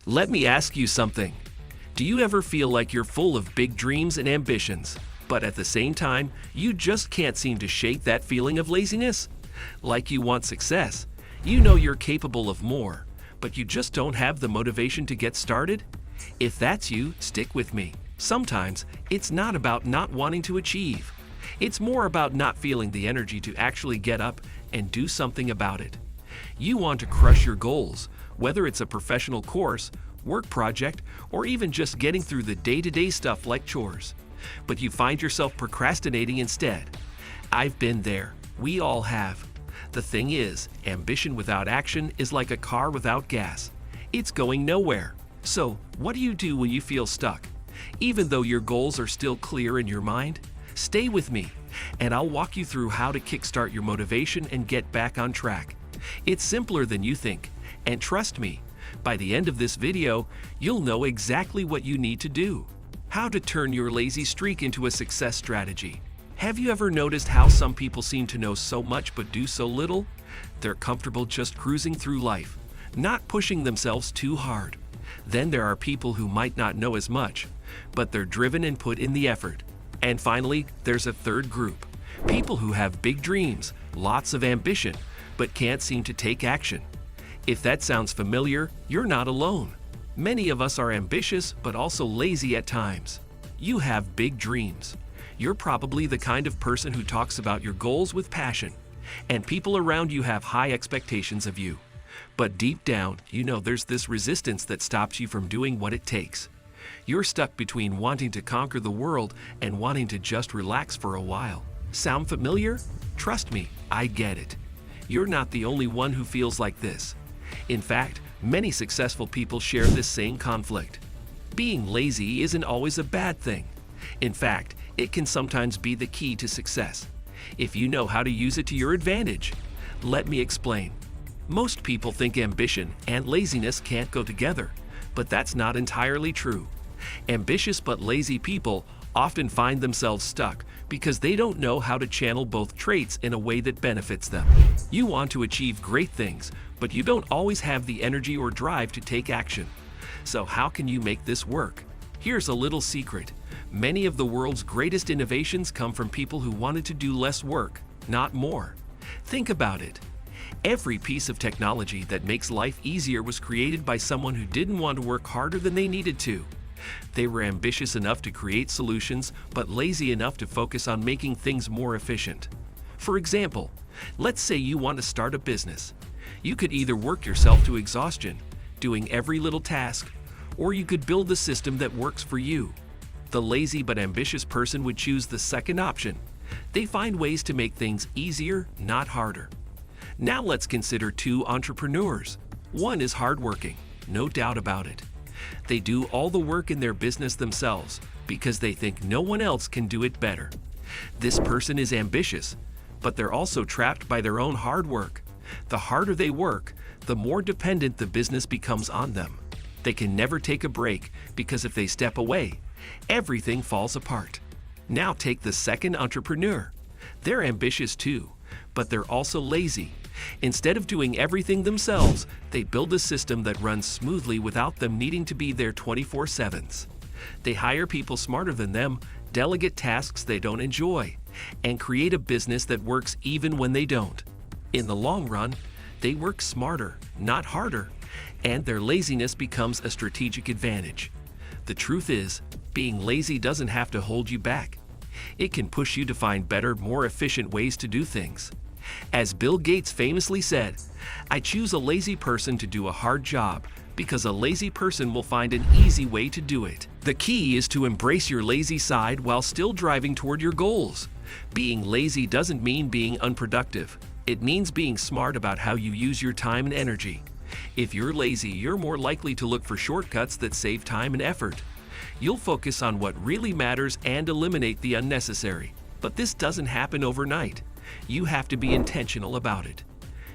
Let me ask you something. Do you ever feel like you're full of big dreams and ambitions, but at the same time, you just can't seem to shake that feeling of laziness? Like you want success, you know you're capable of more, but you just don't have the motivation to get started? If that's you, stick with me. Sometimes it's not about not wanting to achieve. It's more about not feeling the energy to actually get up and do something about it. You want to crush your goals, whether it's a professional course, work project, or even just getting through the day-to-day stuff like chores. But you find yourself procrastinating instead. I've been there. We all have. The thing is, ambition without action is like a car without gas. It's going nowhere. So, what do you do when you feel stuck? Even though your goals are still clear in your mind? Stay with me, and I'll walk you through how to kickstart your motivation and get back on track. It's simpler than you think, and trust me, by the end of this video, you'll know exactly what you need to do. How to turn your lazy streak into a success strategy. Have you ever noticed how some people seem to know so much but do so little? They're comfortable just cruising through life, not pushing themselves too hard. Then there are people who might not know as much, but they're driven and put in the effort. And finally, there's a third group. People who have big dreams, lots of ambition, but can't seem to take action. If that sounds familiar, you're not alone. Many of us are ambitious, but also lazy at times. You have big dreams. You're probably the kind of person who talks about your goals with passion, and people around you have high expectations of you. But deep down, you know there's this resistance that stops you from doing what it takes. You're stuck between wanting to conquer the world and wanting to just relax for a while. Sound familiar? Trust me, I get it. You're not the only one who feels like this. In fact, many successful people share this same conflict. Being lazy isn't always a bad thing. In fact, it can sometimes be the key to success, if you know how to use it to your advantage. Let me explain. Most people think ambition and laziness can't go together, but that's not entirely true. Ambitious but lazy people often find themselves stuck because they don't know how to channel both traits in a way that benefits them. You want to achieve great things, but you don't always have the energy or drive to take action. So how can you make this work? Here's a little secret. Many of the world's greatest innovations come from people who wanted to do less work, not more. Think about it. Every piece of technology that makes life easier was created by someone who didn't want to work harder than they needed to. They were ambitious enough to create solutions, but lazy enough to focus on making things more efficient. For example, let's say you want to start a business. You could either work yourself to exhaustion, doing every little task, or you could build a system that works for you. The lazy but ambitious person would choose the second option. They find ways to make things easier, not harder. Now let's consider two entrepreneurs. One is hardworking, no doubt about it. They do all the work in their business themselves because they think no one else can do it better. This person is ambitious, but they're also trapped by their own hard work. The harder they work, the more dependent the business becomes on them. They can never take a break because if they step away, everything falls apart. Now take the second entrepreneur. They're ambitious too, but they're also lazy. Instead of doing everything themselves, they build a system that runs smoothly without them needing to be there 24/7. They hire people smarter than them, delegate tasks they don't enjoy, and create a business that works even when they don't. In the long run, they work smarter, not harder, and their laziness becomes a strategic advantage. The truth is, being lazy doesn't have to hold you back. It can push you to find better, more efficient ways to do things. As Bill Gates famously said, "I choose a lazy person to do a hard job because a lazy person will find an easy way to do it." The key is to embrace your lazy side while still driving toward your goals. Being lazy doesn't mean being unproductive. It means being smart about how you use your time and energy. If you're lazy, you're more likely to look for shortcuts that save time and effort. You'll focus on what really matters and eliminate the unnecessary. But this doesn't happen overnight. You have to be intentional about it.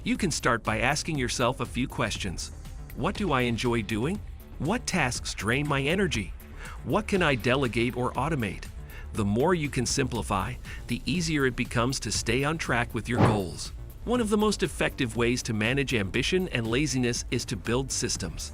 You can start by asking yourself a few questions. What do I enjoy doing? What tasks drain my energy? What can I delegate or automate? The more you can simplify, the easier it becomes to stay on track with your goals. One of the most effective ways to manage ambition and laziness is to build systems.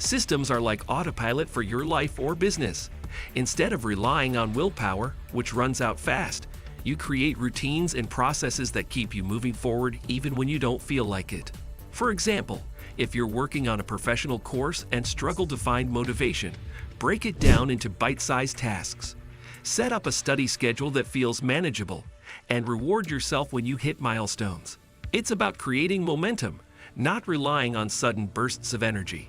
Systems are like autopilot for your life or business. Instead of relying on willpower, which runs out fast, you create routines and processes that keep you moving forward even when you don't feel like it. For example, if you're working on a professional course and struggle to find motivation, break it down into bite-sized tasks. Set up a study schedule that feels manageable, and reward yourself when you hit milestones. It's about creating momentum, not relying on sudden bursts of energy.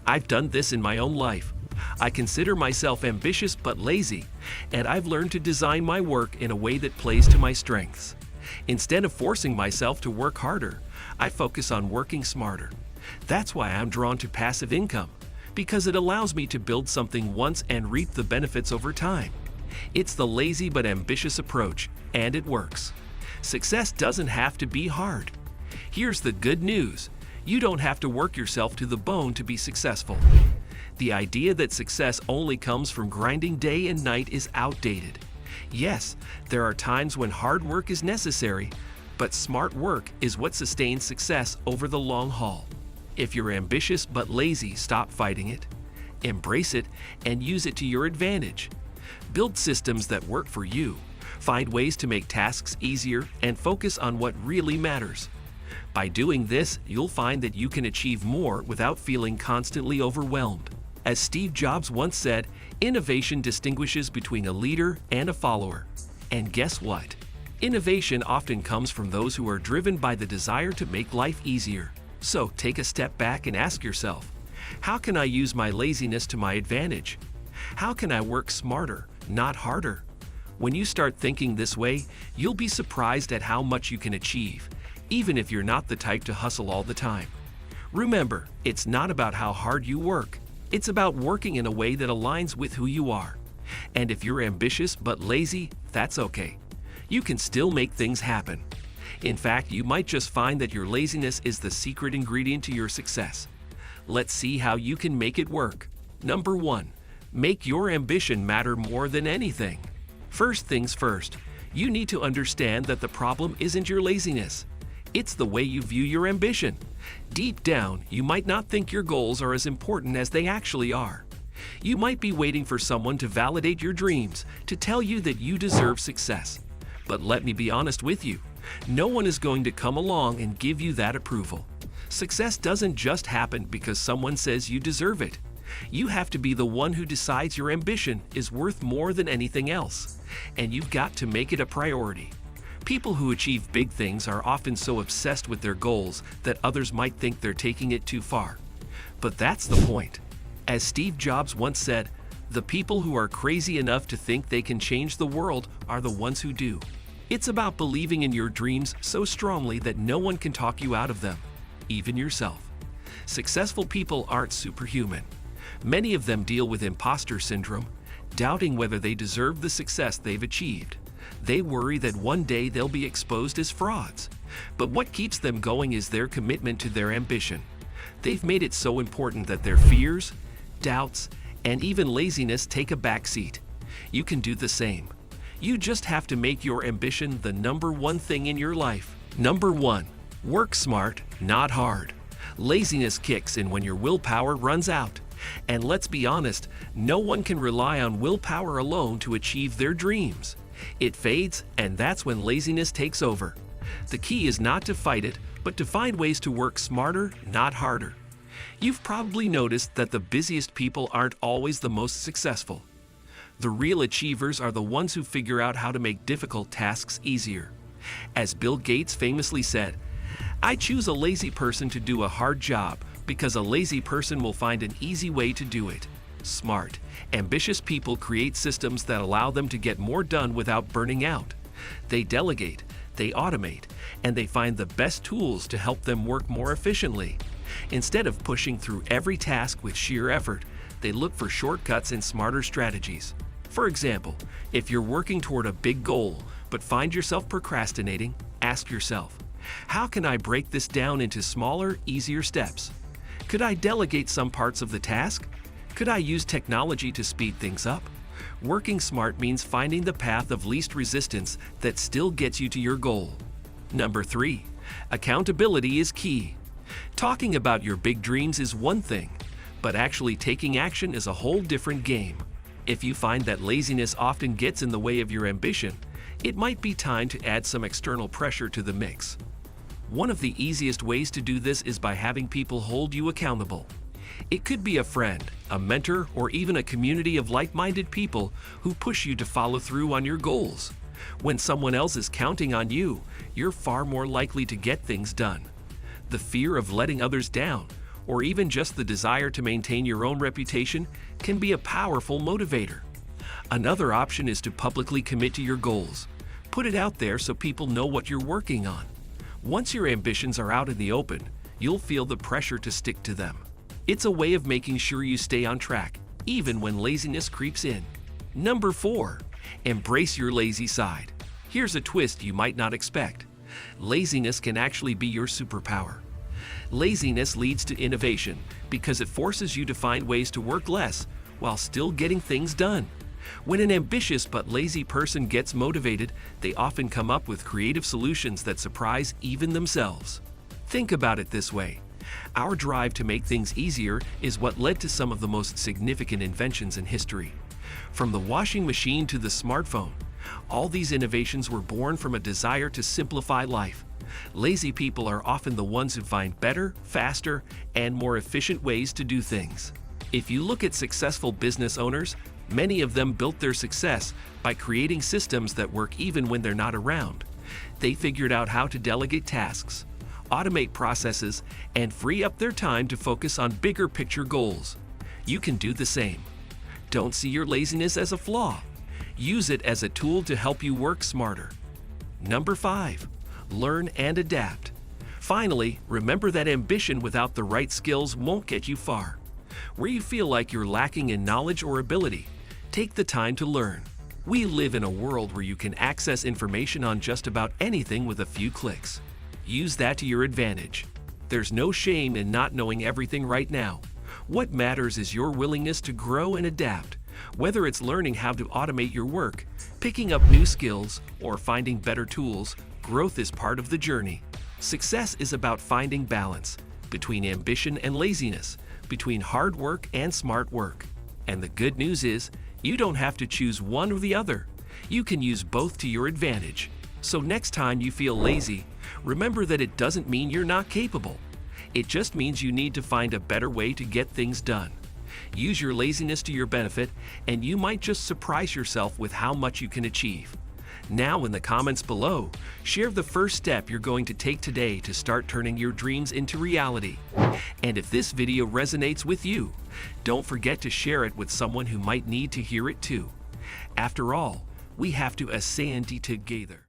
I've done this in my own life. I consider myself ambitious but lazy, and I've learned to design my work in a way that plays to my strengths. Instead of forcing myself to work harder, I focus on working smarter. That's why I'm drawn to passive income, because it allows me to build something once and reap the benefits over time. It's the lazy but ambitious approach, and it works. Success doesn't have to be hard. Here's the good news. You don't have to work yourself to the bone to be successful. The idea that success only comes from grinding day and night is outdated. Yes, there are times when hard work is necessary, but smart work is what sustains success over the long haul. If you're ambitious but lazy, stop fighting it. Embrace it and use it to your advantage. Build systems that work for you. Find ways to make tasks easier and focus on what really matters. By doing this, you'll find that you can achieve more without feeling constantly overwhelmed. As Steve Jobs once said, innovation distinguishes between a leader and a follower. And guess what? Innovation often comes from those who are driven by the desire to make life easier. So take a step back and ask yourself, how can I use my laziness to my advantage? How can I work smarter, not harder? When you start thinking this way, you'll be surprised at how much you can achieve, even if you're not the type to hustle all the time. Remember, it's not about how hard you work. It's about working in a way that aligns with who you are. And if you're ambitious but lazy, that's okay. You can still make things happen. In fact, you might just find that your laziness is the secret ingredient to your success. Let's see how you can make it work. Number 1. Make your ambition matter more than anything. First things first, you need to understand that the problem isn't your laziness. It's the way you view your ambition. Deep down, you might not think your goals are as important as they actually are. You might be waiting for someone to validate your dreams, to tell you that you deserve success. But let me be honest with you, no one is going to come along and give you that approval. Success doesn't just happen because someone says you deserve it. You have to be the one who decides your ambition is worth more than anything else, and you've got to make it a priority. People who achieve big things are often so obsessed with their goals that others might think they're taking it too far. But that's the point. As Steve Jobs once said, the people who are crazy enough to think they can change the world are the ones who do. It's about believing in your dreams so strongly that no one can talk you out of them, even yourself. Successful people aren't superhuman. Many of them deal with imposter syndrome, doubting whether they deserve the success they've achieved. They worry that one day they'll be exposed as frauds. But what keeps them going is their commitment to their ambition. They've made it so important that their fears, doubts, and even laziness take a backseat. You can do the same. You just have to make your ambition the number one thing in your life. Number 1. Work smart, not hard. Laziness kicks in when your willpower runs out. And let's be honest, no one can rely on willpower alone to achieve their dreams. It fades, and that's when laziness takes over. The key is not to fight it, but to find ways to work smarter, not harder. You've probably noticed that the busiest people aren't always the most successful. The real achievers are the ones who figure out how to make difficult tasks easier. As Bill Gates famously said, "I choose a lazy person to do a hard job because a lazy person will find an easy way to do it." Smart, ambitious people create systems that allow them to get more done without burning out. They delegate, they automate, and they find the best tools to help them work more efficiently. Instead of pushing through every task with sheer effort, they look for shortcuts and smarter strategies. For example, if you're working toward a big goal but find yourself procrastinating, ask yourself, how can I break this down into smaller, easier steps? Could I delegate some parts of the task? Could I use technology to speed things up? Working smart means finding the path of least resistance that still gets you to your goal. Number 3. Accountability is key. Talking about your big dreams is one thing, But actually taking action is a whole different game. If you find that laziness often gets in the way of your ambition, it might be time to add some external pressure to the mix. One of the easiest ways to do this is by having people hold you accountable. It could be a friend, a mentor, or even a community of like-minded people who push you to follow through on your goals. When someone else is counting on you, you're far more likely to get things done. The fear of letting others down, or even just the desire to maintain your own reputation, can be a powerful motivator. Another option is to publicly commit to your goals. Put it out there so people know what you're working on. Once your ambitions are out in the open, you'll feel the pressure to stick to them. It's a way of making sure you stay on track, even when laziness creeps in. Number 4. Embrace your lazy side. Here's a twist you might not expect. Laziness can actually be your superpower. Laziness leads to innovation because it forces you to find ways to work less while still getting things done. When an ambitious but lazy person gets motivated, they often come up with creative solutions that surprise even themselves. Think about it this way. Our drive to make things easier is what led to some of the most significant inventions in history. From the washing machine to the smartphone, all these innovations were born from a desire to simplify life. Lazy people are often the ones who find better, faster, and more efficient ways to do things. If you look at successful business owners, many of them built their success by creating systems that work even when they're not around. They figured out how to delegate tasks, automate processes, and free up their time to focus on bigger picture goals. You can do the same. Don't see your laziness as a flaw. Use it as a tool to help you work smarter. Number 5. Learn and adapt. Finally, remember that ambition without the right skills won't get you far. Where you feel like you're lacking in knowledge or ability, take the time to learn. We live in a world where you can access information on just about anything with a few clicks. Use that to your advantage. There's no shame in not knowing everything right now. What matters is your willingness to grow and adapt. Whether it's learning how to automate your work, picking up new skills, or finding better tools, growth is part of the journey. Success is about finding balance between ambition and laziness, between hard work and smart work. And the good news is, you don't have to choose one or the other. You can use both to your advantage. So next time you feel lazy, remember that it doesn't mean you're not capable. It just means you need to find a better way to get things done. Use your laziness to your benefit, and you might just surprise yourself with how much you can achieve. Now in the comments below, share the first step you're going to take today to start turning your dreams into reality. And if this video resonates with you, don't forget to share it with someone who might need to hear it too. After all, we have to ascend together.